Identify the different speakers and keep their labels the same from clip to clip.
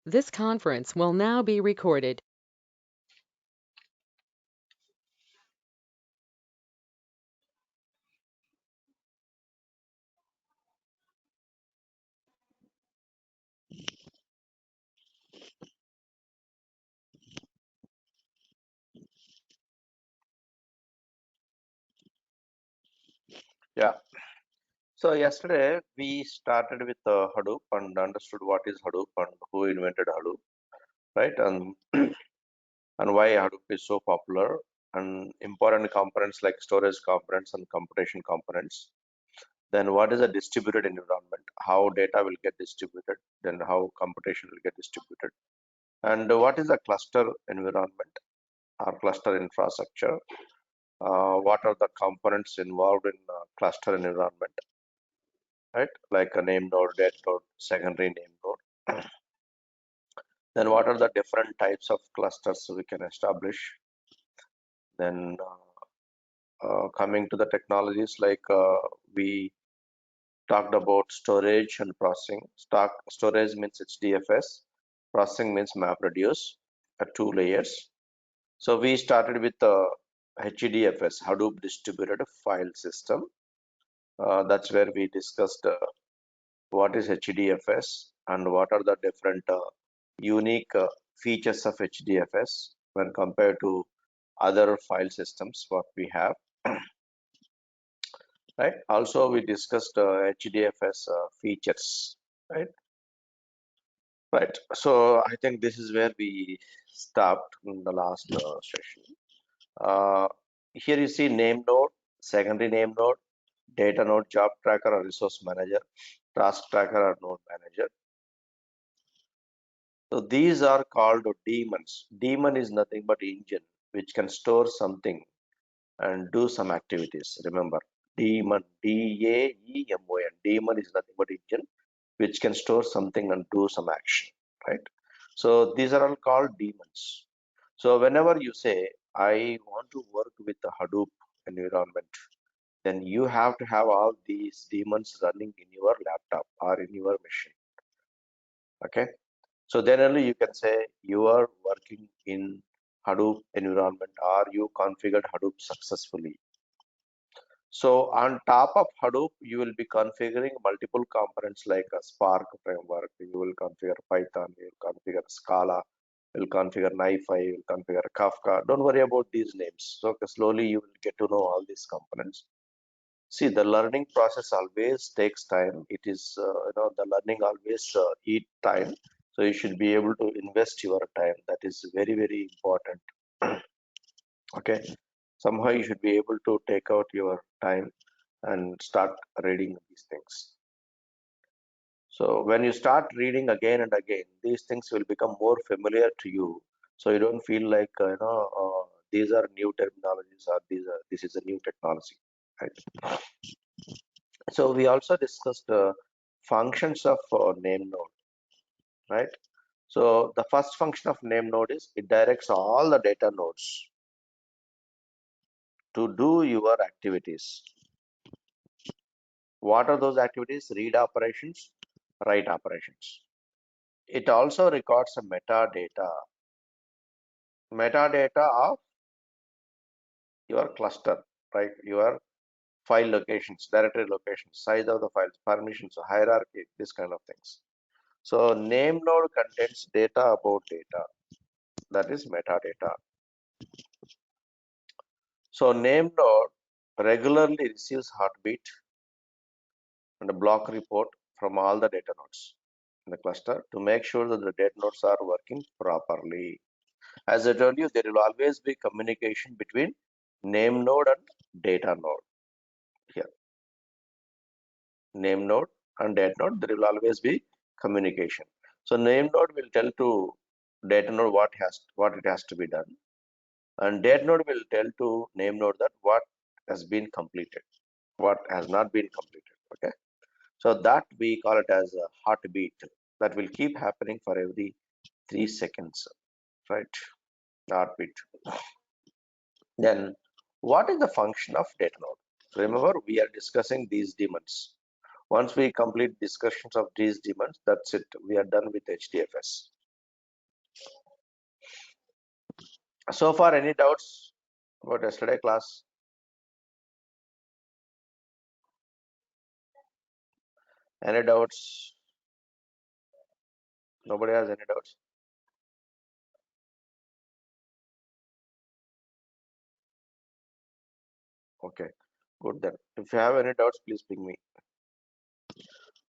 Speaker 1: This conference will now be recorded.
Speaker 2: Yeah. So yesterday we started with Hadoop and understood what is Hadoop and who invented Hadoop, right? And and why Hadoop is so popular and important components like storage components and computation components. Then what is a distributed environment? How data will get distributed? Then how computation will get distributed? And what is a cluster environment or cluster infrastructure? What are the components involved in cluster environment? Right? Like a name node, date node, secondary name node. Then what are the different types of clusters we can establish? Then coming to the technologies like we talked about storage and processing. Storage means HDFS, processing means MapReduce, 2 layers. So we started with HDFS, Hadoop Distributed File System. That's where we discussed what is HDFS and what are the different unique features of HDFS when compared to other file systems what we have, right? Also we discussed HDFS features, right? Right. So I think this is where we stopped in the last session. Uh, Here you see name node, secondary name node, data node, job tracker or resource manager, task tracker or node manager. So these are called daemons. Daemon is nothing but engine which can store something and do some activities. Remember, daemon, D-A-E-M-O-N. Daemon is nothing but engine which can store something and do some action, right? So these are all called daemons. So whenever you say, I want to work with the Hadoop environment, then you have to have all these daemons running in your laptop or in your machine. Okay. So then only you can say you are working in Hadoop environment or you configured Hadoop successfully. So on top of Hadoop, you will be configuring multiple components like a Spark framework. You will configure Python, you will configure Scala, you will configure NiFi, you will configure Kafka. Don't worry about these names. So slowly you will get to know all these components. See, the learning process always takes time. It is, the learning always eat time. So you should be able to invest your time. That is very, very important. Okay. Somehow you should be able to take out your time and start reading these things. So when you start reading again and again, these things will become more familiar to you. So you don't feel like these are new terminologies or this is a new technology. Right? So we also discussed functions of name node, right? So the first function of name node is it directs all the data nodes to do your activities. What are those activities? Read operations, write operations. It also records a metadata of your cluster, right? Your file locations, directory locations, size of the files, permissions, hierarchy, this kind of things. So name node contains data about data, that is metadata. So name node regularly receives heartbeat and a block report from all the data nodes in the cluster to make sure that the data nodes are working properly. As I told you, there will always be communication between name node and data node. Here, name node and data node, there will always be communication. So name node will tell to data node what it has to be done, and data node will tell to name node that what has been completed, what has not been completed. Okay, so that we call it as a heartbeat. That will keep happening for every 3 seconds, right? Heartbeat. Then, what is the function of data node? Remember, we are discussing these daemons. Once we complete discussions of these daemons, that's it. We are done with HDFS. So far, any doubts about yesterday class? Any doubts? Nobody has any doubts? Okay, good then. If you have any doubts, please ping me.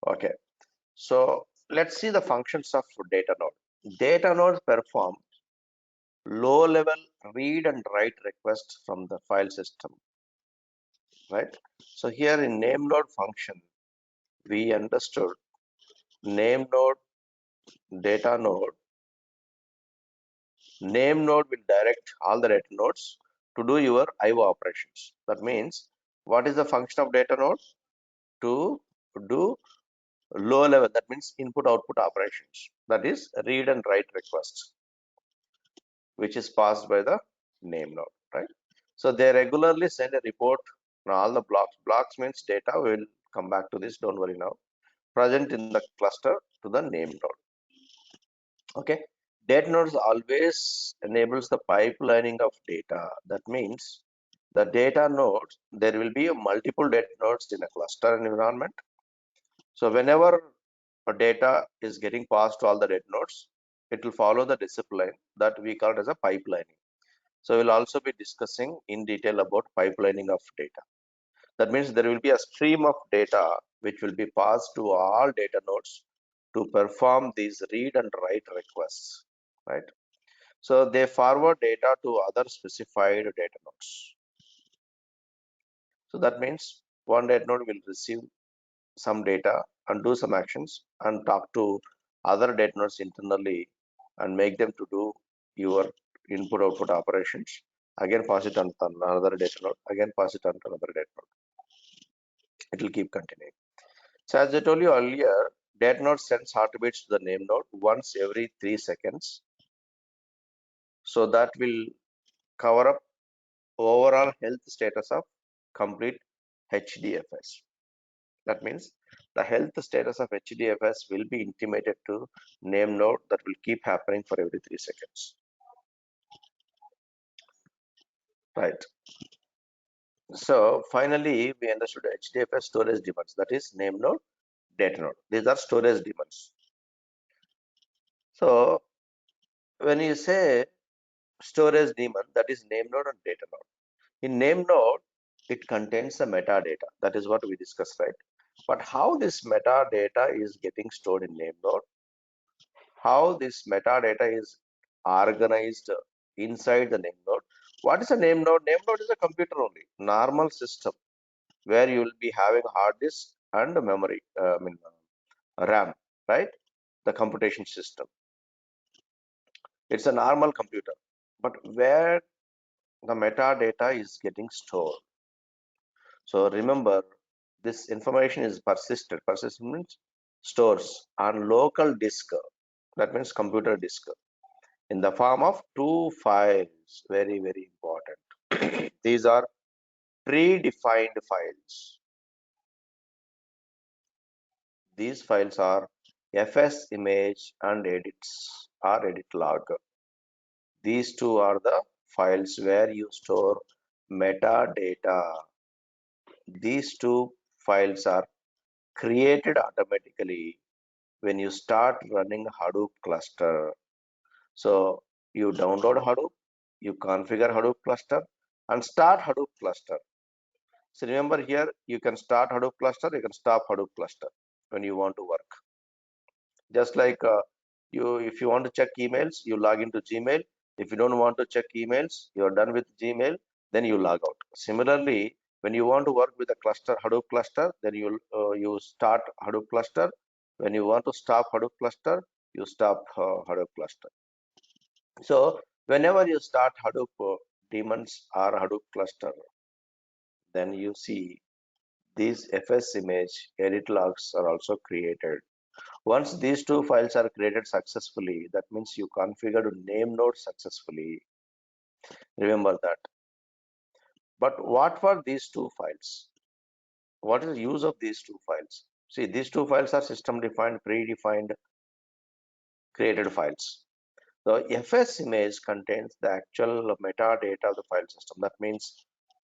Speaker 2: Okay, so let's see the functions of data node. Data nodes perform low-level read and write requests from the file system, right? So here in name node function, we understood name node, data node. Name node will direct all the data nodes to do your IO operations. That means, what is the function of data node? To do low level, that means input output operations. That is read and write requests, which is passed by the name node, right? So they regularly send a report on all the blocks. Blocks means data. We will come back to this. Don't worry now. Present in the cluster to the name node. Okay. Data nodes always enables the pipelining of data. That means the data nodes, there will be multiple data nodes in a cluster environment. So whenever a data is getting passed to all the data nodes, it will follow the discipline that we call it as a pipelining. So we'll also be discussing in detail about pipelining of data. That means there will be a stream of data which will be passed to all data nodes to perform these read and write requests, right? So they forward data to other specified data nodes. So that means one data node will receive some data and do some actions and talk to other data nodes internally and make them to do your input output operations. Again pass it on to another data node, again pass it on to another data node. It will keep continuing. So as I told you earlier, data node sends heartbeats to the name node once every 3 seconds. So that will cover up overall health status of complete HDFS. That means the health status of HDFS will be intimated to name node. That will keep happening for every 3 seconds. Right. So finally, we understood HDFS storage demands. That is name node, data node. These are storage demands. So when you say storage daemon, that is name node and data node. In name node, it contains the metadata. That is what we discussed, right? But how this metadata is getting stored in name node, how this metadata is organized inside the name node. What is a name node? Name node is a computer only, normal system where you will be having hard disk and memory, RAM, right? The computation system. It's a normal computer, but where the metadata is getting stored. So remember, this information is persisted. Persisted means stores on local disk. That means computer disk in the form of two files. Very, very important. These are predefined files. These files are fs image and edits or edit log. These two are the files where you store metadata. These two files are created automatically when you start running Hadoop cluster. So you download Hadoop, you configure Hadoop cluster and start Hadoop cluster. So remember here, you can start Hadoop cluster, you can stop Hadoop cluster when you want to work. Just like if you want to check emails, you log into Gmail. If you don't want to check emails, you're done with Gmail, then you log out. Similarly, when you want to work with a cluster, Hadoop cluster, then you start Hadoop cluster. When you want to stop Hadoop cluster, you stop Hadoop cluster. So whenever you start Hadoop daemons or Hadoop cluster, then you see these fs image edit logs are also created. Once these two files are created successfully, that means you configured name node successfully. Remember that. But what were these two files? What is the use of these two files? See, these two files are system defined, predefined, created files. The FS image contains the actual metadata of the file system. That means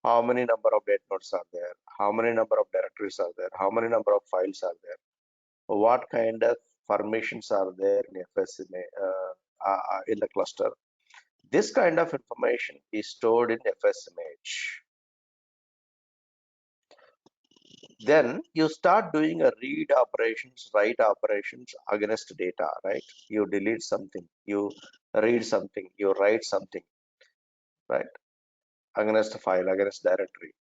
Speaker 2: how many number of data nodes are there, how many number of directories are there, how many number of files are there, what kind of permissions are there in FS in the cluster. This kind of information is stored in FS image. Then you start doing a read operations, write operations against data, right? You delete something, you read something, you write something, right? Against a file, against directory.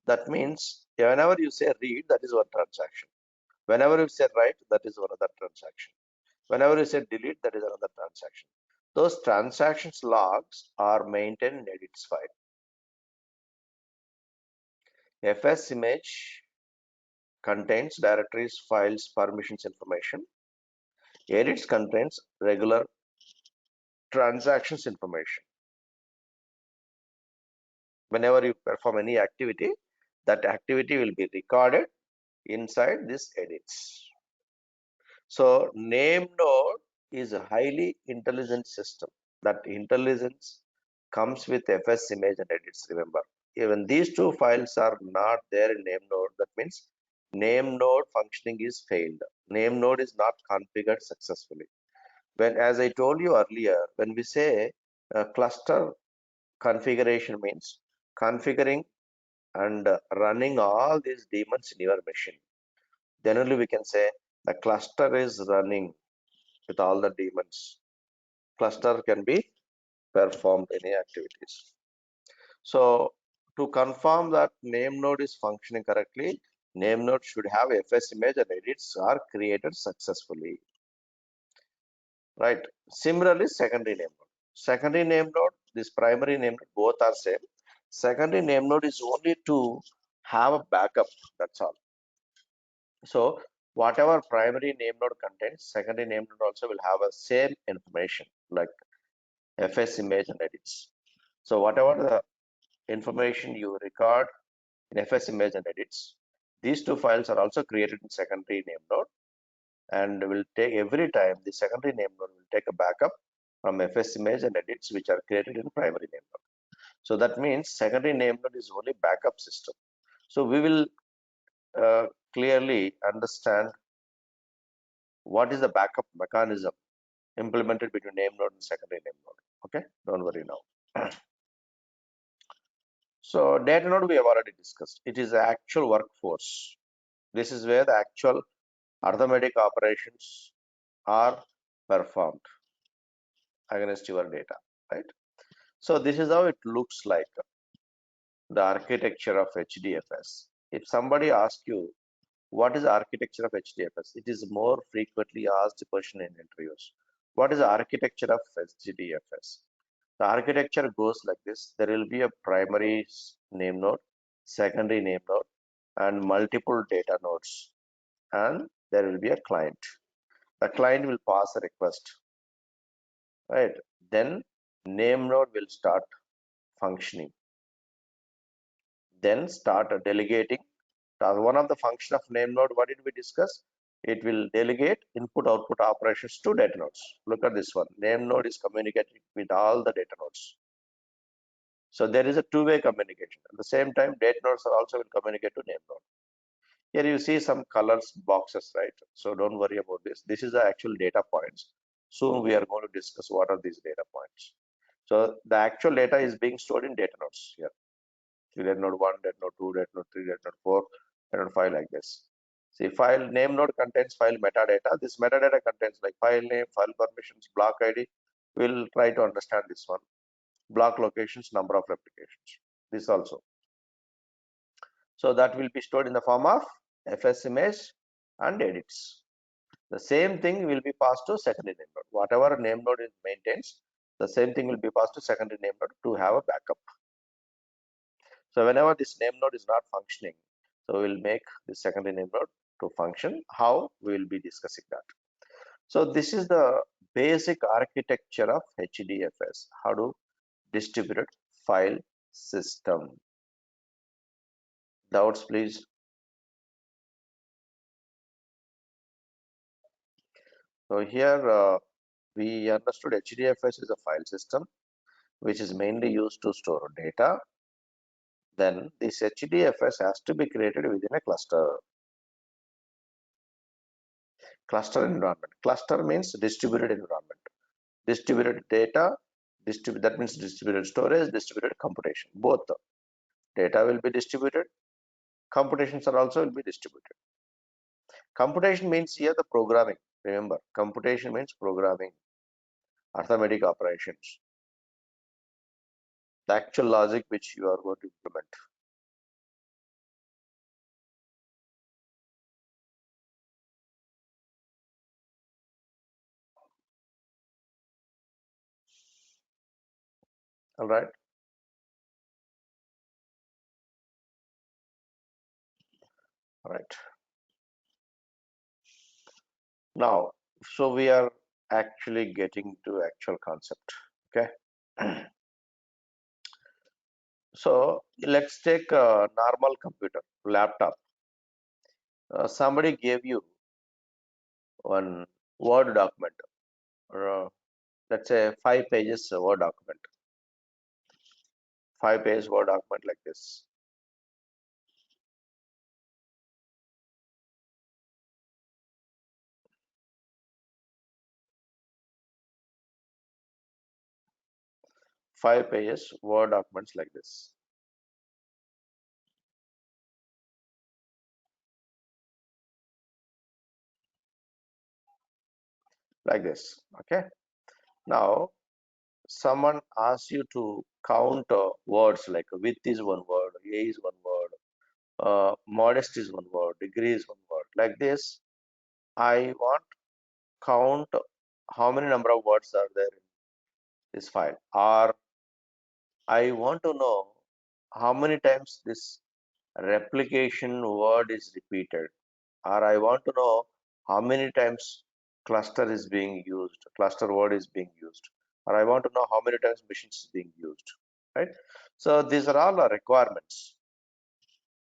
Speaker 2: That means whenever you say read, that is one transaction. Whenever you say write, that is one other transaction. Whenever you say delete, that is another transaction. Those transactions logs are maintained in edits file. FS image contains directories, files, permissions information. Edits contains regular transactions information. Whenever you perform any activity, that activity will be recorded inside this edits. So name node is a highly intelligent system. That intelligence comes with FS image and edits. Remember, even these two files are not there in name node. That means name node functioning is failed. Name node is not configured successfully. When, as I told you earlier, when we say cluster configuration means configuring and running all these daemons in your machine. Then only we can say the cluster is running with all the daemons. Cluster can be performed any activities. So to confirm that name node is functioning correctly, name node should have FS image and edits are created successfully. Right. Similarly, secondary name node. Secondary name node, this primary name node, both are same. Secondary name node is only to have a backup. That's all. So whatever primary name node contains, secondary name node also will have a same information like FS image and edits. So whatever the information you record in FS image and edits, these two files are also created in secondary name node and will take every time the secondary name node will take a backup from FS image and edits which are created in primary name node. So that means secondary name node is only backup system. So we will clearly understand what is the backup mechanism implemented between name node and secondary name node. Okay, don't worry now. So data node we have already discussed. It is the actual workforce. This is where the actual arithmetic operations are performed against your data, right? So this is how it looks like, the architecture of HDFS. If somebody asks you what is the architecture of HDFS, it is more frequently asked question in interviews. What is the architecture of HDFS? The architecture goes like this. There will be a primary name node, secondary name node, and multiple data nodes. And there will be a client. The client will pass a request, right? Then name node will start functioning. Then start delegating. One of the function of name node, what did we discuss? It will delegate input output operations to data nodes. Look at this one. Name node is communicating with all the data nodes. So there is a two-way communication. At the same time, data nodes are also will communicate to name node. Here you see some colors boxes, right? So don't worry about this. This is the actual data points. Soon we are going to discuss what are these data points. So the actual data is being stored in data nodes here. Data node 1, data node 2, data node 3, data node 4, data node 5 like this. See, file name node contains file metadata. This metadata contains like file name, file permissions, block ID. We'll try to understand this one. Block locations, number of replications. This also. So that will be stored in the form of FS image and edits. The same thing will be passed to secondary name node. Whatever name node it maintains, the same thing will be passed to secondary name node to have a backup. So whenever this name node is not functioning, so we'll make the secondary name node to function. How we will be discussing that. So this is the basic architecture of HDFS. How to distribute file system. Doubts, please. So here we understood HDFS is a file system which is mainly used to store data. Then this HDFS has to be created within a cluster environment. Cluster means distributed environment. Distributed data, that means distributed storage, distributed computation. Both data will be distributed, computations are also will be distributed. Computation means here the programming. Remember, computation means programming, arithmetic operations, the actual logic which you are going to implement. All right. All right. Now, so we are actually getting to actual concept. Okay. So let's take a normal computer, laptop. Somebody gave you one Word document, or let's say 5 pages Word document, 5 page Word document like this. Five pages Word documents like this. Like this. Okay. Now, someone asks you to count words like width is one word, A is one word, modest is one word, degree is one word. Like this, I want count how many number of words are there in this file, or I want to know how many times this replication word is repeated, or I want to know how many times cluster is being used, cluster word is being used, or I want to know how many times machines is being used, right? So these are all requirements.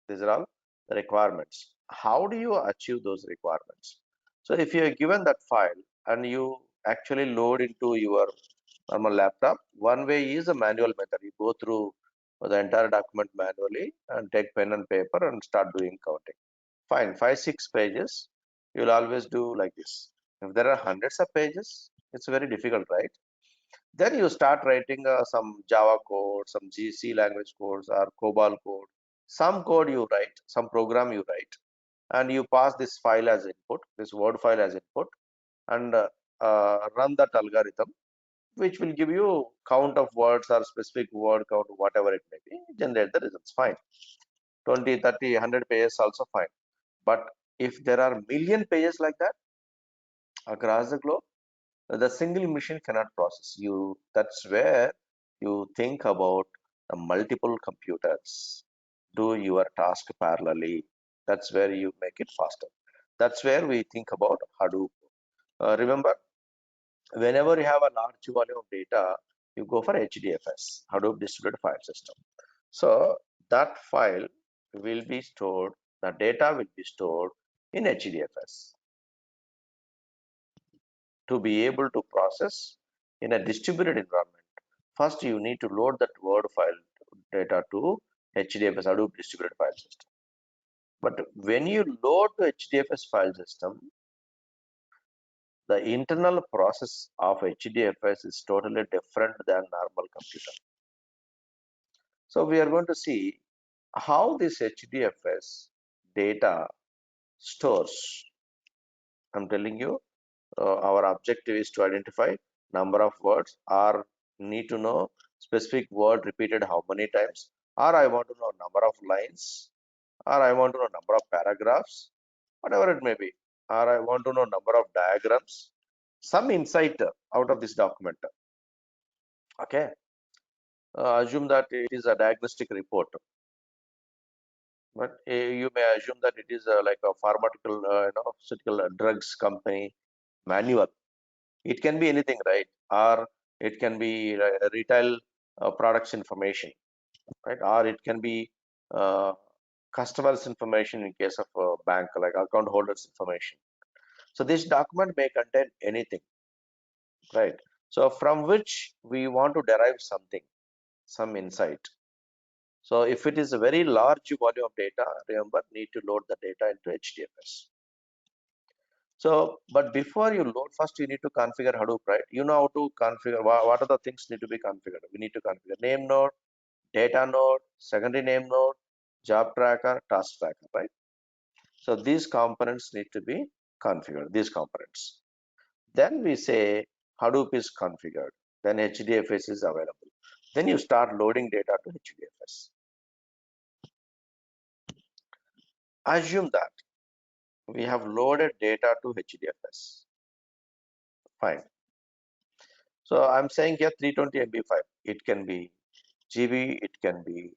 Speaker 2: These are all requirements. How do you achieve those requirements? So if you are given that file and you actually load into your normal laptop, one way is a manual method. You go through the entire document manually and take pen and paper and start doing counting. Fine, 5, 6 pages, you'll always do like this. If there are hundreds of pages, it's very difficult, right? Then you start writing some Java code, some GC language codes or COBOL code. Some code you write, some program you write, and you pass this file as input, this word file as input, and run that algorithm, which will give you count of words or specific word count, whatever it may be, generate the results. Fine. 20, 30, 100 pages also fine. But if there are million pages like that across the globe, the single machine cannot process you. That's where you think about the multiple computers do your task parallelly. That's where you make it faster. That's where we think about Hadoop. Remember, whenever you have a large volume of data, you go for HDFS, Hadoop Distributed File System. So that file will be stored, the data will be stored in HDFS. To be able to process in a distributed environment, first you need to load that Word file data to HDFS, Hadoop Distributed File System. But when you load to HDFS file system, the internal process of HDFS is totally different than normal computer. So we are going to see how this HDFS data stores. I'm telling you, our objective is to identify number of words, or need to know specific word repeated how many times, or I want to know number of lines, or I want to know number of paragraphs, whatever it may be, or I want to know number of diagrams, some insight out of this document. Okay, assume that it is a diagnostic report, but you may assume that it is like a pharmaceutical drugs company manual. It can be anything, right? Or it can be retail products information, right? Or it can be uh, customers information in case of a bank, like account holders information. So this document may contain anything. right? So from which we want to derive something, some insight. So if it is a very large volume of data, remember, need to load the data into HDFS. So, but before you load, first you need to configure Hadoop, right? You know how to configure, what are the things need to be configured? We need to configure name node, data node, secondary name node, job tracker, task tracker, right? So these components need to be configured, these components. Then we say Hadoop is configured, then HDFS is available. Then you start loading data to HDFS. Assume that we have loaded data to HDFS. Fine. So I'm saying here 320 MB file. It can be GB, it can be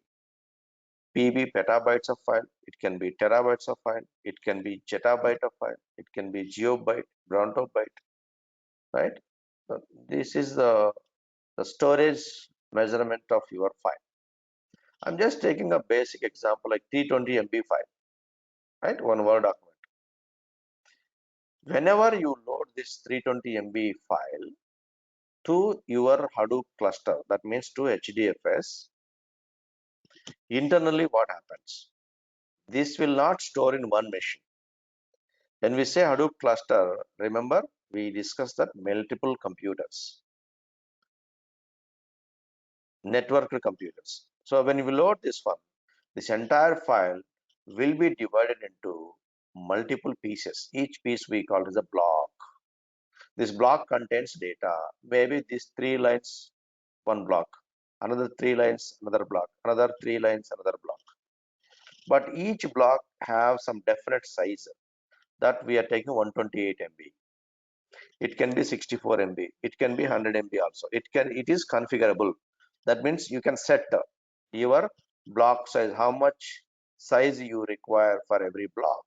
Speaker 2: PB, petabytes of file, it can be terabytes of file, it can be zettabyte of file, it can be geobyte, brontobyte, right? So this is the storage measurement of your file. I'm just taking a basic example like 320 MB file, right? One Word document. Whenever you load this 320 MB file to your Hadoop cluster, that means to HDFS, internally what happens? This will not store in one machine. When we say Hadoop cluster, remember we discussed that multiple computers, networked computers. So when we load this one, this entire file will be divided into multiple pieces. Each piece we call as a block. This block contains data. Maybe these 3 lines, one block, another 3 lines, another block, another 3 lines, another block. But each block have some definite size that we are taking 128 MB. It can be 64 MB. It can be 100 MB also. It is configurable. That means you can set your block size, how much size you require for every block.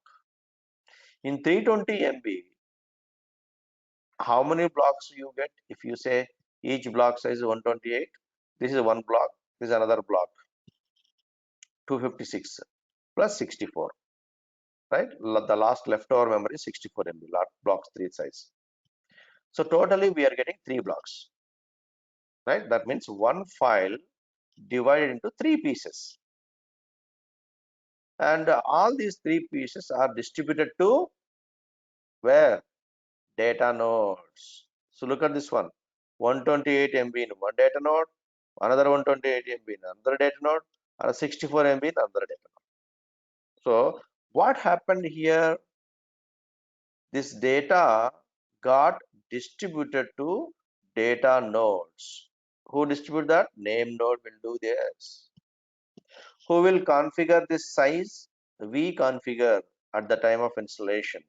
Speaker 2: In 320 MB, how many blocks you get? If you say each block size is 128, this is one block, this is another block, 256 plus 64, right? The last leftover memory is 64 MB, blocks 3 size. So totally we are getting 3 blocks, right? That means one file divided into 3 pieces. And all these 3 pieces are distributed to where? Data nodes. So look at this one, 128 MB in one data node, another 128 MB in another data node, and 64 MB in another data node. So what happened here? This data got distributed to data nodes. Who distribute that? Name node will do this. Who will configure this size? We configure at the time of installation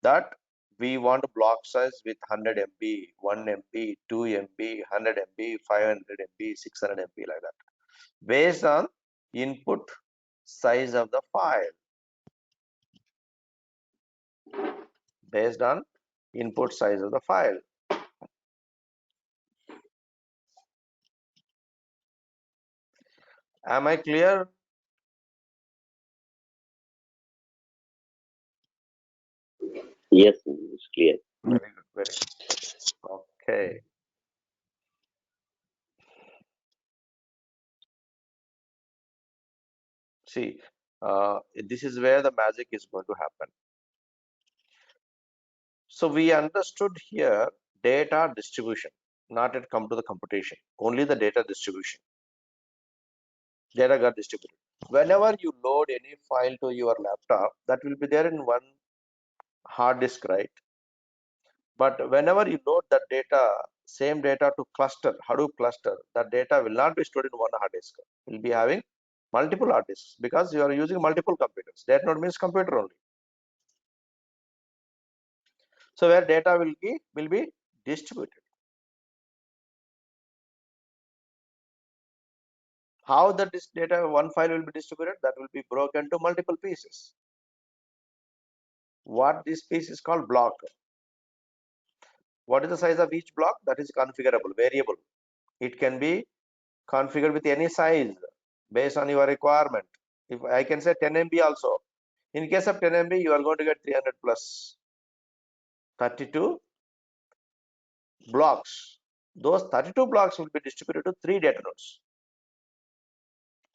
Speaker 2: that we want block size with 100 MB, 1 MB, 2 MB, 100 MB, 500 MB, 600 MB, like that, based on input size of the file. Based on input size of the file. Am I clear?
Speaker 3: Yes, it's clear.
Speaker 2: Very good, very good. Okay. See, this is where the magic is going to happen. So we understood here data distribution, not yet come to the computation, only the data distribution. Data got distributed. Whenever you load any file to your laptop, that will be there in one hard disk, right? But whenever you load that data, same data to cluster, Hadoop cluster, that data will not be stored in one hard disk. It will be having multiple hard disks because you are using multiple computers. Data node means computer only. So where data will be distributed. How that this data, one file will be distributed, that will be broken to multiple pieces. What this piece is called block. What is the size of each block? That is configurable, variable. It can be configured with any size based on your requirement. If I can say 10 MB also. In case of 10 MB, you are going to get 300 plus 32 blocks. Those 32 blocks will be distributed to 3 data nodes.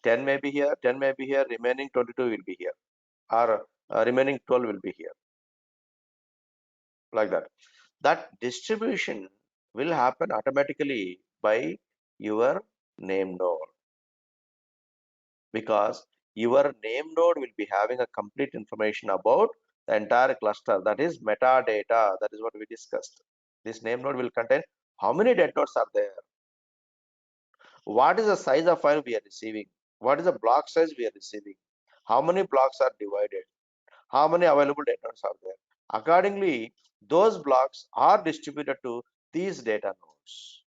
Speaker 2: 10 may be here, 10 may be here, remaining 22 will be here, or remaining 12 will be here, like that. That distribution will happen automatically by your name node, because your name node will be having a complete information about the entire cluster, that is metadata. That is what we discussed. This name node will contain how many data nodes are there, what is the size of file we are receiving, what is the block size we are receiving, how many blocks are divided, how many available data nodes are there. Accordingly, those blocks are distributed to these data nodes.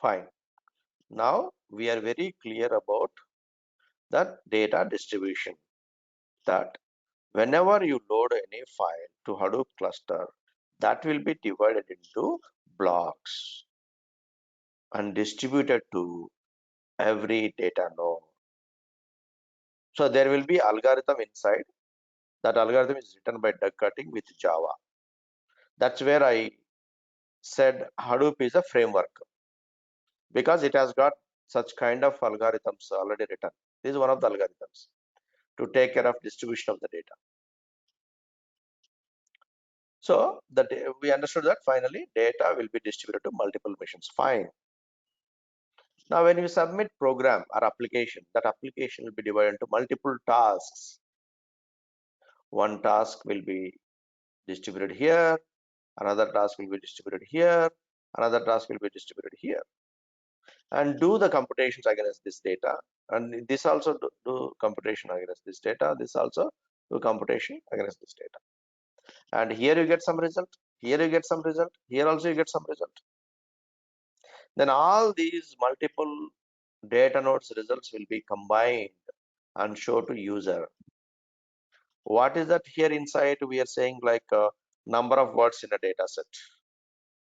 Speaker 2: Fine. Now we are very clear about that data distribution, that whenever you load any file to Hadoop cluster, that will be divided into blocks and distributed to every data node. So there will be algorithm inside. That algorithm is written by Doug Cutting with Java. That's where I said Hadoop is a framework, because it has got such kind of algorithms already written. This is one of the algorithms to take care of distribution of the data. So we understood that finally data will be distributed to multiple machines. Fine. Now when you submit program or application, that application will be divided into multiple tasks. One task will be distributed here, another task will be distributed here, another task will be distributed here, and do the computations against this data, and this also do computation against this data, this also do computation against this data, and here you get some result, here you get some result, here also you get some result. Then all these multiple data nodes results will be combined and show to user. What is that here inside? We are saying like number of words in a data set,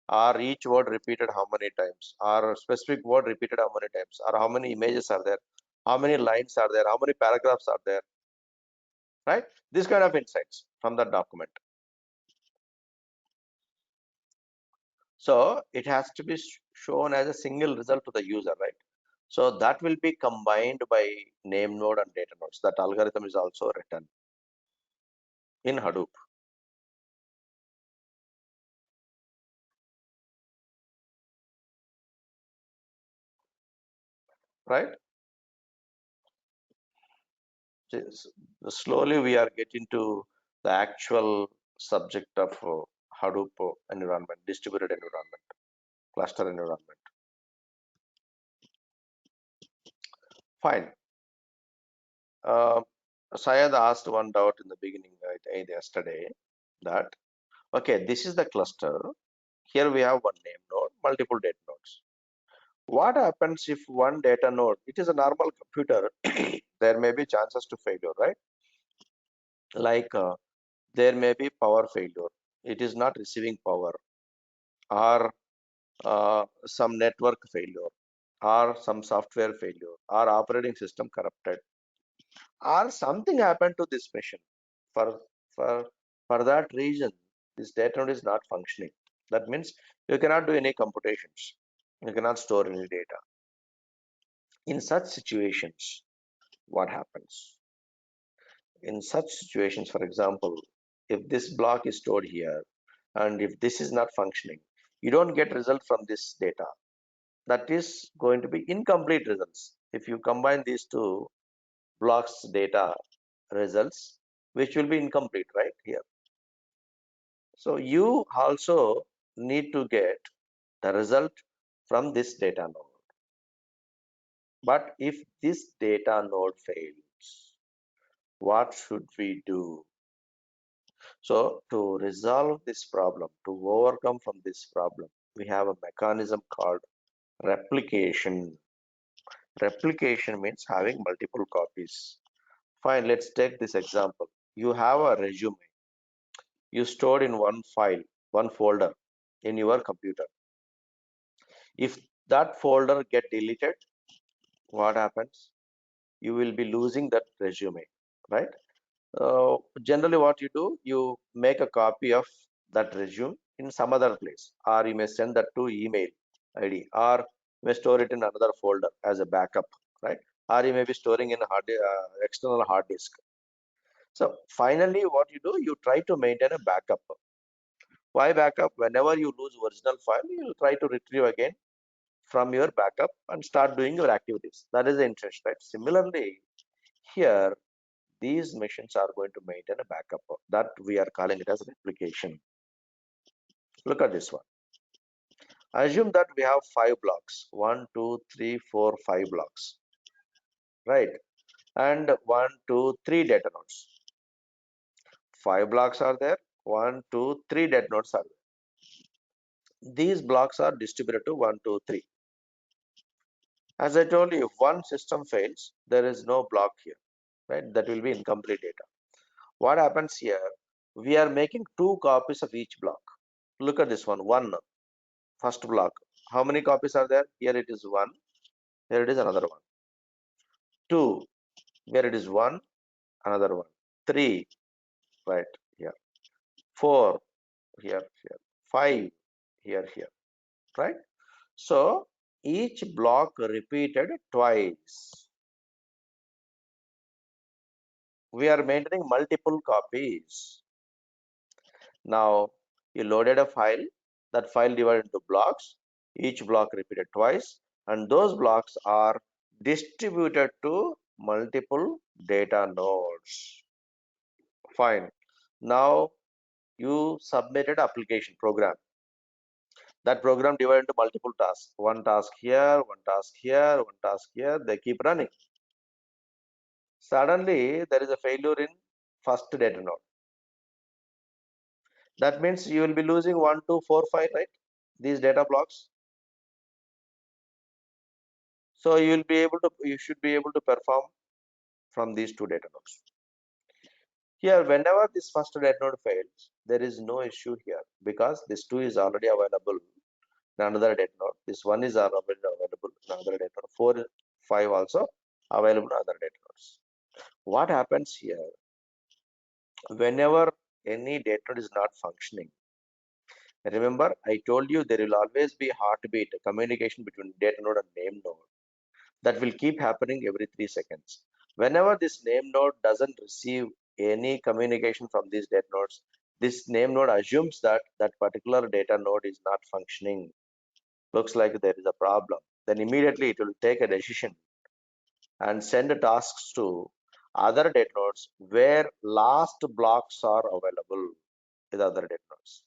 Speaker 2: or each word repeated how many times, or specific word repeated how many times, or how many images are there, how many lines are there, how many paragraphs are there, right? This kind of insights from the document. So it has to be shown as a single result to the user, right? So that will be combined by name node and data nodes. That algorithm is also written in Hadoop, right? Slowly we are getting to the actual subject of Hadoop environment, distributed environment, cluster environment. Fine. Syed asked one doubt in the beginning, yesterday, that, okay, this is the cluster. Here we have one name node, multiple data nodes. What happens if one data node, it is a normal computer, there may be chances to failure, right? Like there may be power failure. It is not receiving power, or some network failure, or some software failure, or operating system corrupted, or something happened to this machine. For for for that reason, this data node is not functioning. That means you cannot do any computations. You cannot store any data. In such situations, what happens? In such situations, for example, if this block is stored here, and if this is not functioning, you don't get result from this data. That is going to be incomplete results if you combine these two blocks data results, which will be incomplete right here. So you also need to get the result from this data node. But if this data node fails, what should we do? So to resolve this problem, to overcome from this problem, we have a mechanism called replication. Replication means having multiple copies. Fine, let's take this example. You have a resume you stored in one file, one folder in your computer. If that folder get deleted, what happens? You will be losing that resume, right? Generally what you do, you make a copy of that resume in some other place, or you may send that to email ID, or you may store it in another folder as a backup, right? Or you may be storing in a external hard disk. So finally, what you do, you try to maintain a backup. Why backup? Whenever you lose original file, you will try to retrieve again from your backup and start doing your activities. That is the interest, right? Similarly, here these machines are going to maintain a backup that we are calling it as replication. Look at this one. Assume that we have 5 blocks, 1, 2, 3, 4, 5 blocks, right? And 1, 2, 3 data nodes. 5 blocks are there, 1, 2, 3 data nodes are there. These blocks are distributed to 1, 2, 3. As I told you, if one system fails, there is no block here, right? That will be incomplete data. What happens here? We are making 2 copies of each block. Look at this one, first block. How many copies are there? Here it is 1. Here it is another one. 2. Here it is 1, another one. 3, right here. 4, here. 5, here. Right? So each block repeated twice. We are maintaining multiple copies. Now you loaded a file, that file divided into blocks, each block repeated twice, and those blocks are distributed to multiple data nodes. Fine. Now you submitted application program. That program divided into multiple tasks. One task here, one task here, one task here, they keep running. Suddenly there is a failure in first data node. That means you will be losing 1, 2, 4, 5, right? These data blocks. So you should be able to perform from these 2 data nodes. Here, whenever this first data node fails, there is no issue here because this 2 is already available in another data node. This 1 is already available in another data node. 4, 5 also available in other data nodes. What happens here? Whenever any data node is not functioning, remember I told you there will always be heartbeat, communication between data node and name node. That will keep happening every 3 seconds. Whenever this name node doesn't receive any communication from these data nodes, this name node assumes that that particular data node is not functioning. Looks like there is a problem. Then immediately it will take a decision and send tasks to other data nodes where last blocks are available with other data nodes.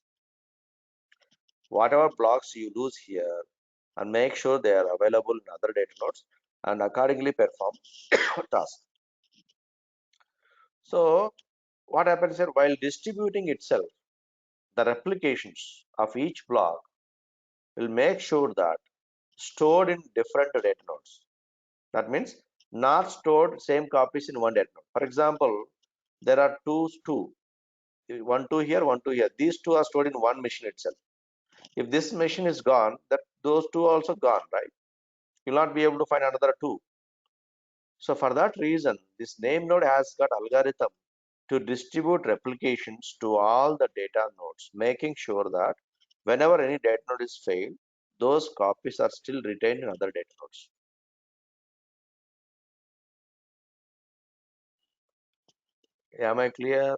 Speaker 2: Whatever blocks you lose here, and make sure they are available in other data nodes and accordingly perform task. So what happens here, while distributing itself, the replications of each block will make sure that stored in different data nodes. That means not stored same copies in one data node. For example, there are two, 1, 2 here, 1, 2 here. These 2 are stored in one machine itself. If this machine is gone, that those 2 are also gone, right? You'll not be able to find another 2. So for that reason, this name node has got algorithm to distribute replications to all the data nodes, making sure that whenever any data node is failed, those copies are still retained in other data nodes. Am I clear?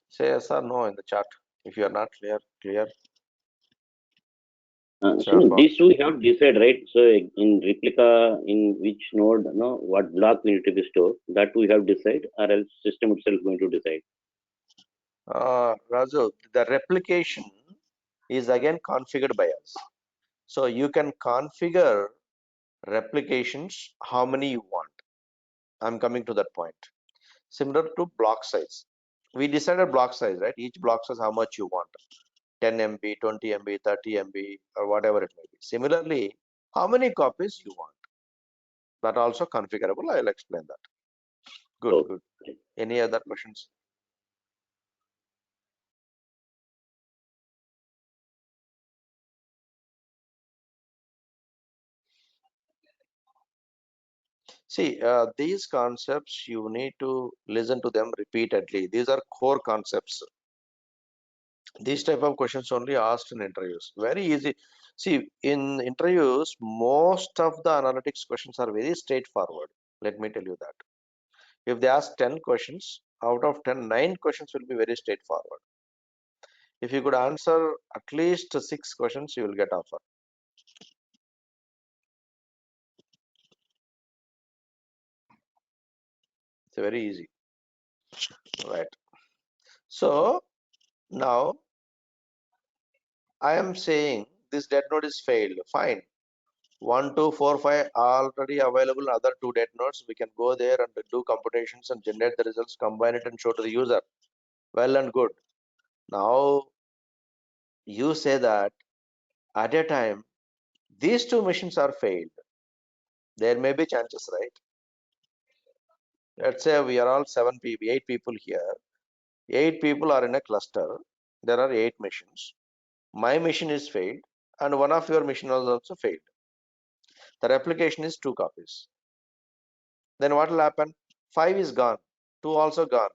Speaker 2: Say yes or no in the chat. If you are not clear.
Speaker 3: So this we have decided, right? So in replica, in which node, no, what block we need to be stored, that we have decided, or else system itself going to decide.
Speaker 2: Raju, the replication is again configured by us. So you can configure replications how many you want. I'm coming to that point. Similar to block size. We decided block size, right? Each block says how much you want. 10 MB, 20 MB, 30 MB, or whatever it may be. Similarly, how many copies you want. That also configurable. I'll explain that. Good. Any other questions? See, these concepts, you need to listen to them repeatedly. These are core concepts. These type of questions only asked in interviews. Very easy. See, in interviews, most of the analytics questions are very straightforward. Let me tell you that. If they ask 10 questions, out of 10, 9 questions will be very straightforward. If you could answer at least 6 questions, you will get offer. It's very easy, right? So now I am saying this dead node is failed. Fine. 1, 2, 4, 5 already available. Other 2 dead nodes. We can go there and do computations and generate the results, combine it and show to the user. Well and good. Now you say that at a time these 2 machines are failed. There may be chances, right? Let's say we are all 7 people, 8 people here. 8 people are in a cluster. There are 8 machines. My machine is failed and one of your machine was also failed. The replication is 2 copies. Then what will happen? 5 is gone, 2 also gone.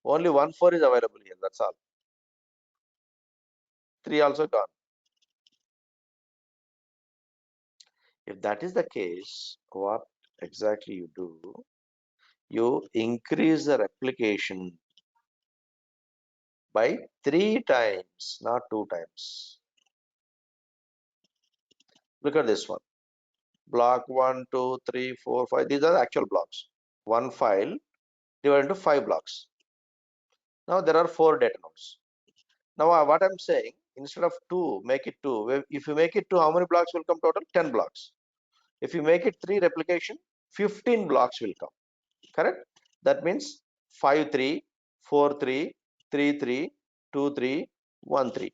Speaker 2: Only 1 4 is available here. That's all. 3 also gone. If that is the case, what exactly you do? You increase the replication by 3 times, not 2 times. Look at this one. Block 1, 2, 3, 4, 5. These are the actual blocks. One file divided into 5 blocks. Now there are 4 data nodes. Now what I'm saying, instead of 2, make it 2. If you make it 2, how many blocks will come total? 10 blocks. If you make it 3 replication, 15 blocks will come. Correct? That means 5 3, 4 3, 3 3, 2 3, 1 3.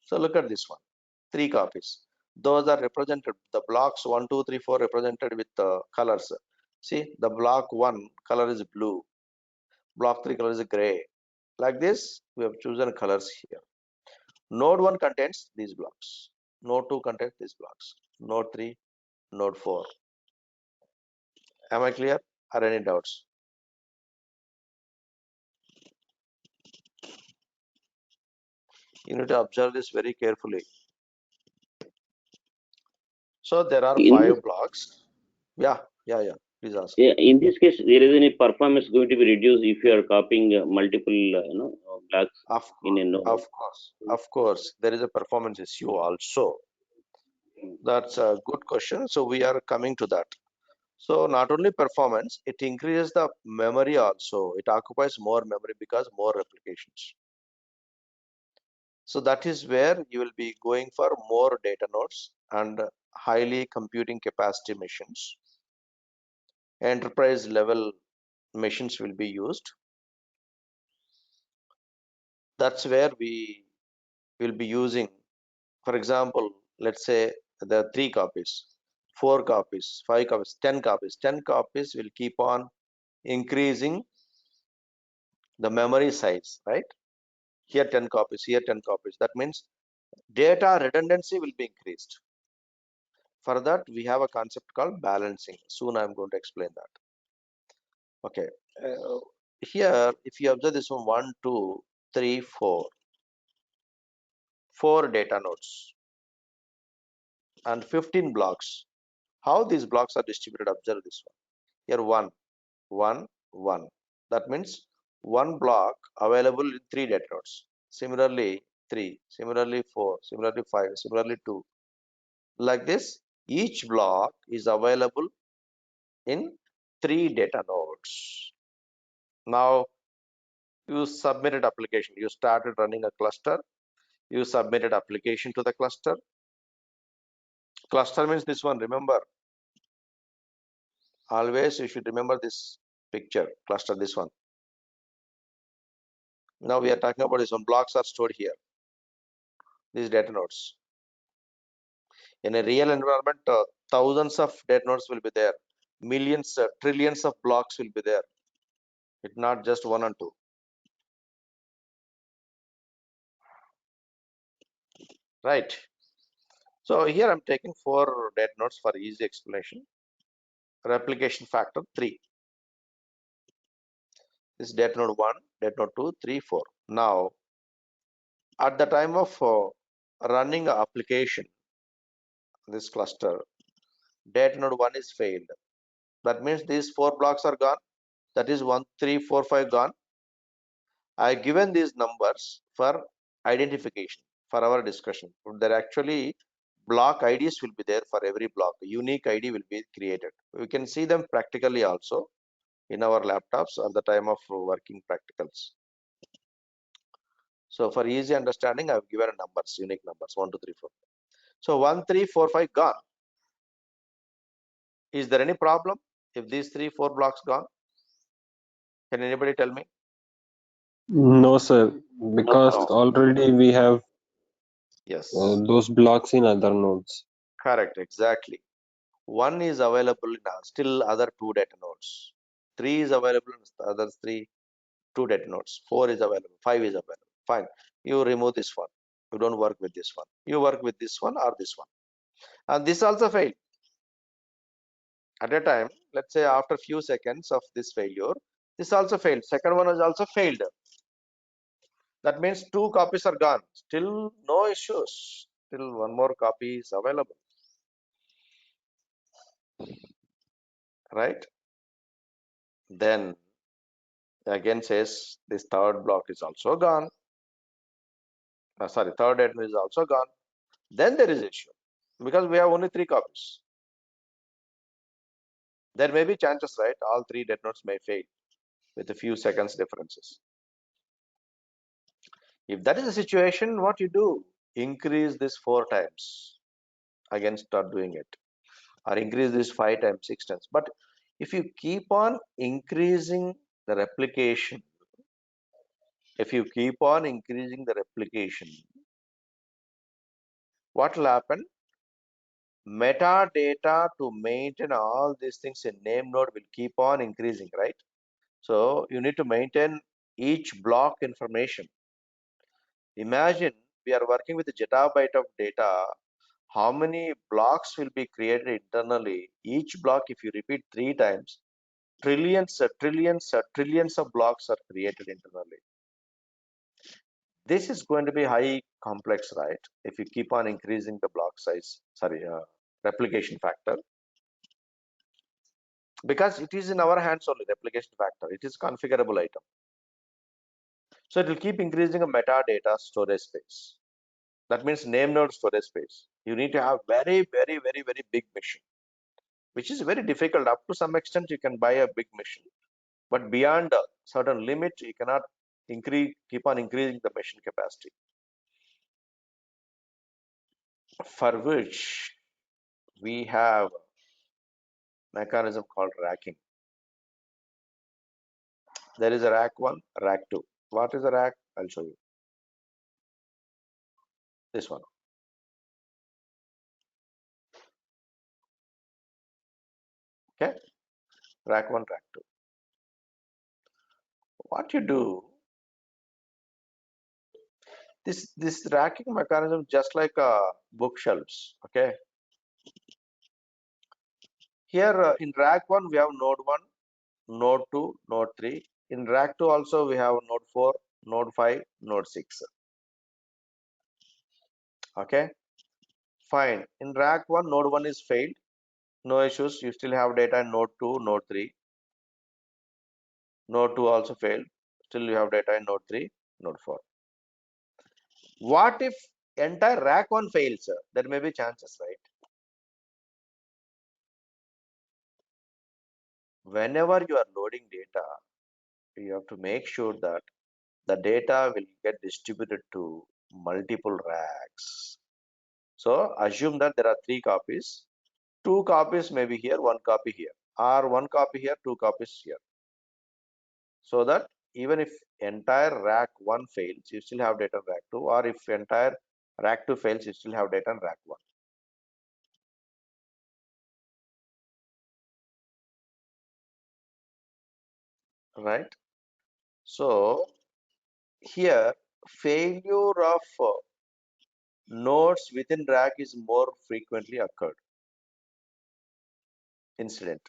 Speaker 2: So look at this one. 3 copies. Those are represented. The blocks 1 2 3 4 represented with the colors. See, the block 1 color is blue. Block 3 color is gray. Like this, we have chosen colors here. Node 1 contains these blocks. Node 2 contains these blocks. Node 3, Node 4. Am I clear? Are any doubts? You need to observe this very carefully. So there are
Speaker 3: In
Speaker 2: 5 blocks. Yeah. Please ask.
Speaker 3: in this case, there is any performance going to be reduced if you are copying multiple blocks in a node.
Speaker 2: Of course, there is a performance issue also. That's a good question. So we are coming to that. So not only performance, it increases the memory also. It occupies more memory because more replications. So that is where you will be going for more data nodes and highly computing capacity machines. Enterprise level machines will be used. That's where we will be using, for example, let's say there are 3 copies, 4 copies, 5 copies, 10 copies. 10 copies will keep on increasing the memory size, right? Here 10 copies, here 10 copies. That means data redundancy will be increased. For that, we have a concept called balancing. Soon I'm going to explain that. Okay. Here, if you observe this one, 1, 2, 3, 4, 4 data nodes and 15 blocks. How these blocks are distributed? Observe this one. Here 1, 1, 1. That means one block available in 3 data nodes. Similarly, 3, similarly 4, similarly 5, similarly 2. Like this, each block is available in 3 data nodes. Now you submitted application. You started running a cluster. You submitted application to the cluster. Cluster means this one. Remember, always you should remember this picture. Cluster, this one. Now we are talking about this one. Blocks are stored here. These data nodes. In a real environment, thousands of data nodes will be there. Millions, trillions of blocks will be there. It's not just 1 and 2. Right. So here I'm taking 4 data nodes for easy explanation. Replication factor 3. This is data node 1, data node 2, 3, 4. Now, at the time of running an application, this cluster, data node 1 is failed. That means these 4 blocks are gone. That is 1, 3, 4, 5 gone. I given these numbers for identification for our discussion. There actually block IDs will be there for every block. A unique ID will be created. We can see them practically also in our laptops at the time of working practicals. So for easy understanding, I have given numbers, unique numbers 1, 2, 3, 4. So 1, 3, 4, 5 gone. Is there any problem if these 3, 4 blocks gone? Can anybody tell me?
Speaker 4: No, sir, because
Speaker 3: No.
Speaker 4: already we have
Speaker 2: Yes,
Speaker 4: those blocks in other nodes.
Speaker 2: correct, exactly. 1 is available in still other 2 data nodes. 3 is available in the other 2 data nodes. 4 is available. 5 is available. Fine. You remove this one. You don't work with this one. You work with this one or this one. And this also failed. At a time, let's say after few seconds of this failure, this also failed. Second one is also failed. That means 2 copies are gone. Still no issues. Still one more copy is available. Right? Then again says this third block is also gone. Sorry, third item is also gone. Then there is issue because we have only 3 copies. There may be chances, right? All 3 dead notes may fail with a few seconds differences. If that is the situation, what you do? Increase this 4 times. Again, start doing it, or increase this 5 times, 6 times. But if you keep on increasing the replication, what will happen? Metadata to maintain all these things in name node will keep on increasing, right? So you need to maintain each block information. Imagine we are working with a zettabyte of data. How many blocks will be created internally? Each block, if you repeat 3 times, trillions of blocks are created internally. This is going to be high complex, right? If you keep on increasing the block size, replication factor, because it is in our hands only, replication factor. It is configurable item. So it will keep increasing a metadata storage space. That means name node storage space. You need to have very big machine, which is very difficult. Up to some extent, you can buy a big machine, but beyond a certain limit, you cannot keep on increasing the machine capacity. For which we have a mechanism called racking. There is a rack 1, rack 2. What is a rack? I'll show you. This one. Okay, rack 1, rack 2. What you do, this racking mechanism just like bookshelves. Okay, here in rack 1 we have node 1, node 2, node 3. In rack 2 also we have node 4, node 5, node 6. Okay, fine. In rack 1, node 1 is failed. No issues. You still have data in node 2, node 3. Node 2 also failed. Still you have data in node 3, node 4. What if entire rack 1 fails? There may be chances, right? Whenever you are loading data, you have to make sure that the data will get distributed to multiple racks. So assume that there are 3 copies. 2 copies may be here, 1 copy here, or 1 copy here, 2 copies here. So that even if entire rack 1 fails, you still have data in rack 2, or if entire rack 2 fails, you still have data in rack 1. Right? So here failure of nodes within rack is more frequently occurred incident.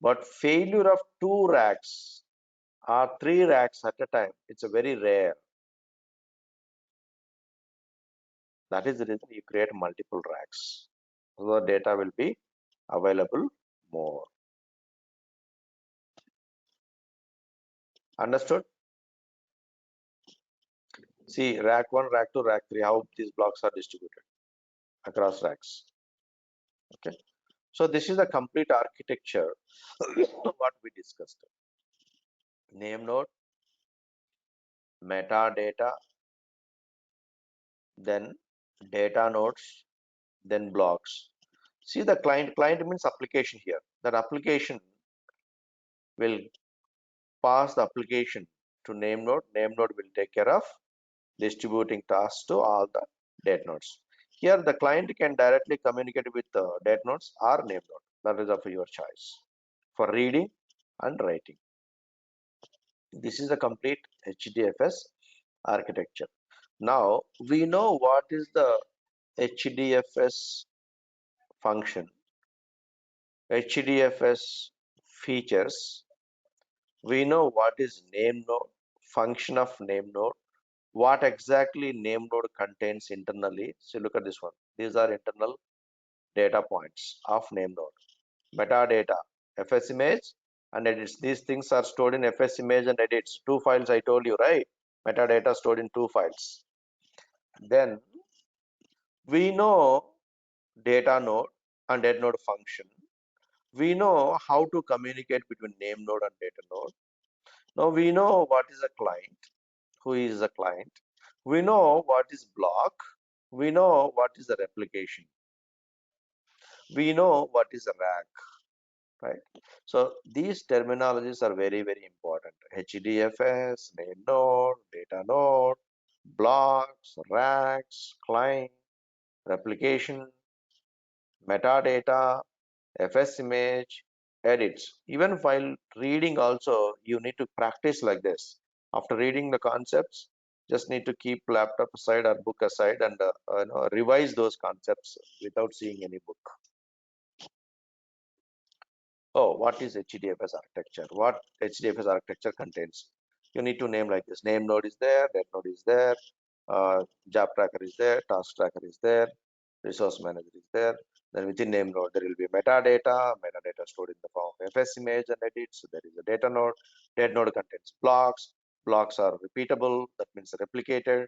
Speaker 2: But failure of 2 racks or 3 racks at a time, it's a very rare. That is the reason you create multiple racks. So the data will be available more. Understood? See, rack 1, rack 2, rack 3, how these blocks are distributed across racks. Okay. So this is the complete architecture what we discussed. Name node, metadata, then data nodes, then blocks. See the client means application here. That application will pass the application to name node. Name node will take care of distributing tasks to all the date nodes. Here the client can directly communicate with the date nodes or name node. That is of your choice for reading and writing. This is the complete HDFS architecture. Now we know what is the HDFS function, HDFS features. We know what is name node, function of name node, what exactly name node contains internally. So look at this one. These are internal data points of name node. Metadata, FS image and edits. These things are stored in FS image and edits. 2 files I told you, right? Metadata stored in 2 files. Then we know data node and date node function. We know how to communicate between name node and data node. Now we know what is a client, who is a client. We know what is block. We know what is the replication. We know what is a rack, right? So these terminologies are very, very important. HDFS, name node, data node, blocks, racks, client, replication, metadata, FS image, edits. Even while reading also, you need to practice like this. After reading the concepts, just need to keep laptop aside or book aside and revise those concepts without seeing any book. Oh, what is HDFS architecture? What HDFS architecture contains? You need to name like this. Name node is there, that node is there, job tracker is there, task tracker is there, resource manager is there. Then within name node, there will be metadata stored in the form of FS image and edits. So there is a data node. Data node contains blocks. Blocks are repeatable, that means replicated,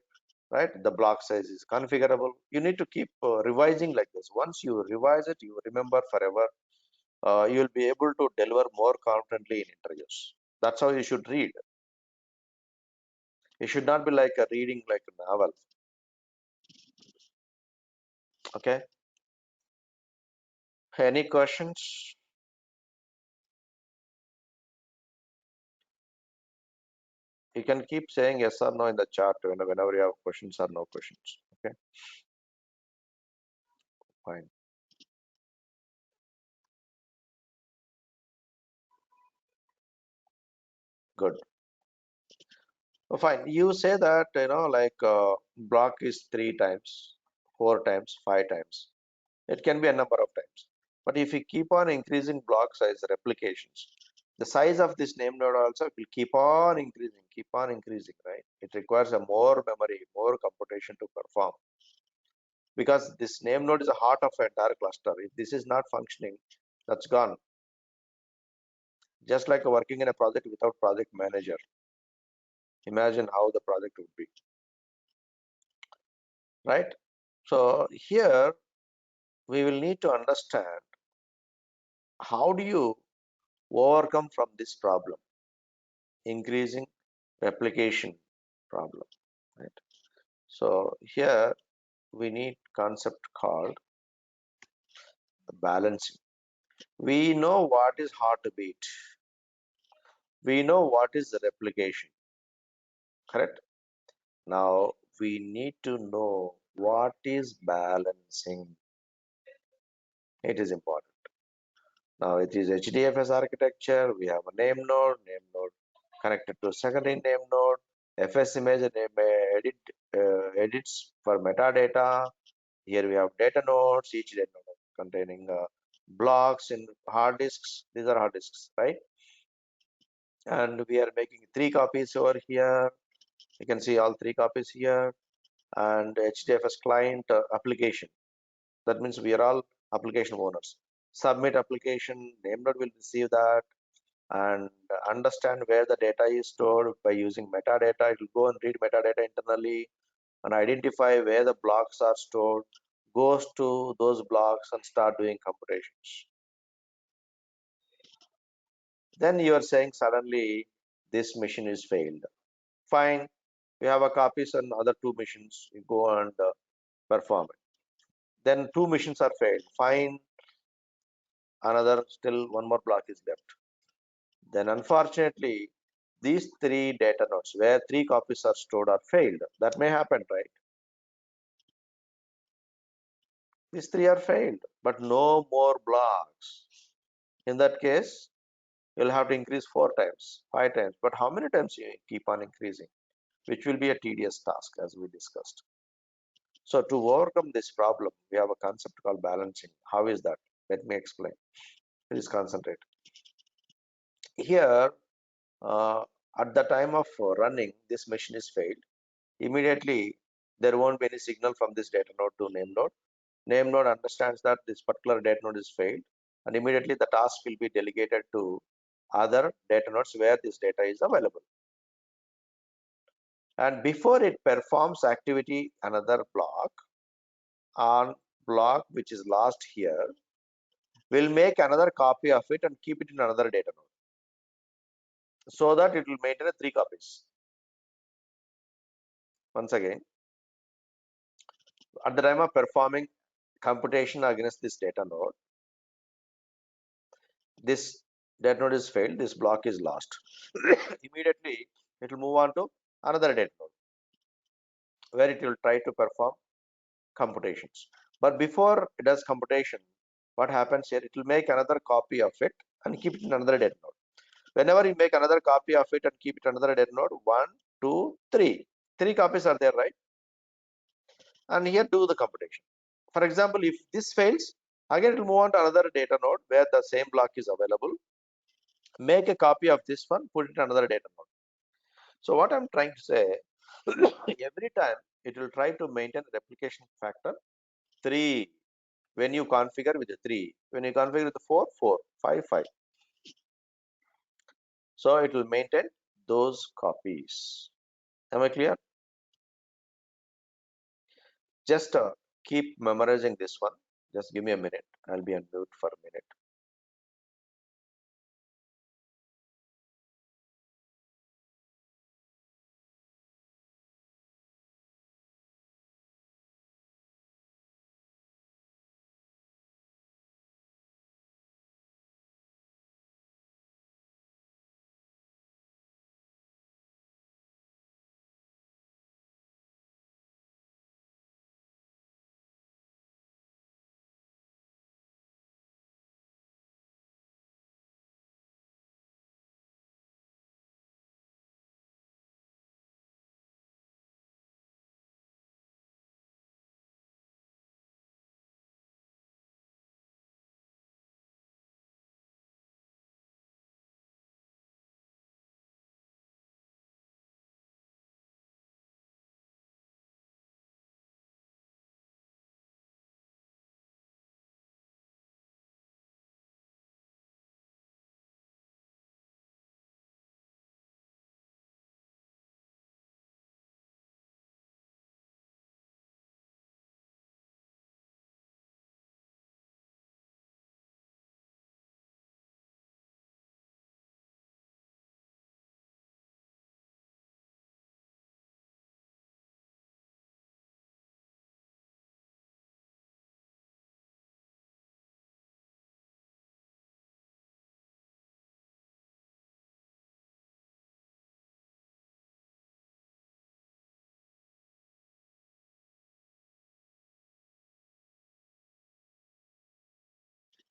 Speaker 2: right? The block size is configurable. You need to keep revising like this. Once you revise it, you remember forever. You will be able to deliver more confidently in interviews. That's how you should read. It should not be like a reading like a novel. Okay. Any questions? You can keep saying yes or no in the chat whenever you have questions or no questions. Okay. Fine. Good. Oh, fine. You say that block is 3 times, 4 times, 5 times. It can be a number of times. But if you keep on increasing block size replications, the size of this name node also will keep on increasing, right? It requires a more memory, more computation to perform. Because this name node is the heart of the entire cluster. If this is not functioning, that's gone. Just like working in a project without project manager. Imagine how the project would be, right? So here we will need to understand how do you overcome from this problem, increasing replication problem, right? So here we need concept called balancing. We know what is heartbeat. We know what is the replication, correct? Now we need to know what is balancing. It is important. Now it is HDFS architecture. We have a name node connected to a secondary name node. FS image edits for metadata. Here we have data nodes, each data node containing blocks in hard disks. These are hard disks, right? And we are making 3 copies over here. You can see all 3 copies here. And HDFS client application. That means we are all application owners. Submit application, name node will receive that and understand where the data is stored by using metadata. It will go and read metadata internally and identify where the blocks are stored, goes to those blocks and start doing computations. Then you are saying suddenly this machine is failed. Fine, we have a copies on other 2 machines. You go and perform it. Then 2 machines are failed. Fine, another still 1 more block is left. Then unfortunately, these 3 data nodes where 3 copies are stored are failed. That may happen, right? These 3 are failed, but no more blocks. In that case, you'll have to increase 4 times, 5 times. But how many times you keep on increasing, which will be a tedious task as we discussed. So to overcome this problem, we have a concept called balancing. How is that? Let me explain. Please concentrate. Here, at the time of running, this machine is failed. Immediately, there won't be any signal from this data node to name node. Name node understands that this particular data node is failed, and immediately the task will be delegated to other data nodes where this data is available. And before it performs activity, another block on block which is lost here will make another copy of it and keep it in another data node, so that it will maintain 3 copies. Once again, at the time of performing computation against this data node, this data node is failed, this block is lost. Immediately, it will move on to another data node where it will try to perform computations. But before it does computation, what happens here? It will make another copy of it and keep it in another data node. Whenever you make another copy of it and keep it another data node, 1, 2, 3. 3 copies are there, right? And here do the computation. For example, if this fails, again it will move on to another data node where the same block is available. Make a copy of this one, put it in another data node. So what I'm trying to say, every time it will try to maintain replication factor 3 when you configure with the 3. When you configure with the 4, 4, 5, 5. So it will maintain those copies. Am I clear? Just keep memorizing this one. Just give me a minute. I'll be on mute for a minute.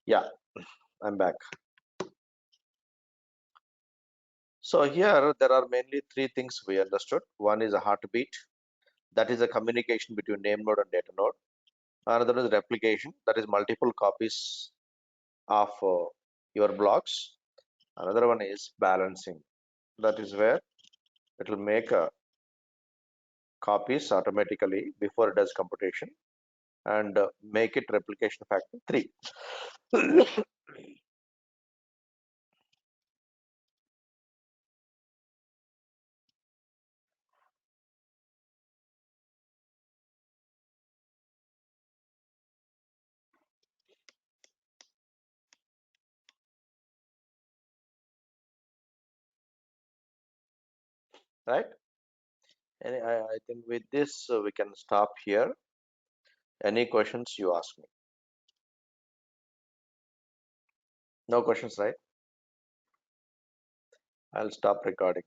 Speaker 2: Yeah, I'm back. So here there are mainly three things we understood. One is a heartbeat, that is a communication between name node and data node. Another is replication, that is multiple copies of your blocks. Another one is balancing, that is where it will make copies automatically before it does computation and make it replication factor 3. Right? And I think with this we can stop here. Any questions you ask me? No questions, right? I'll stop recording.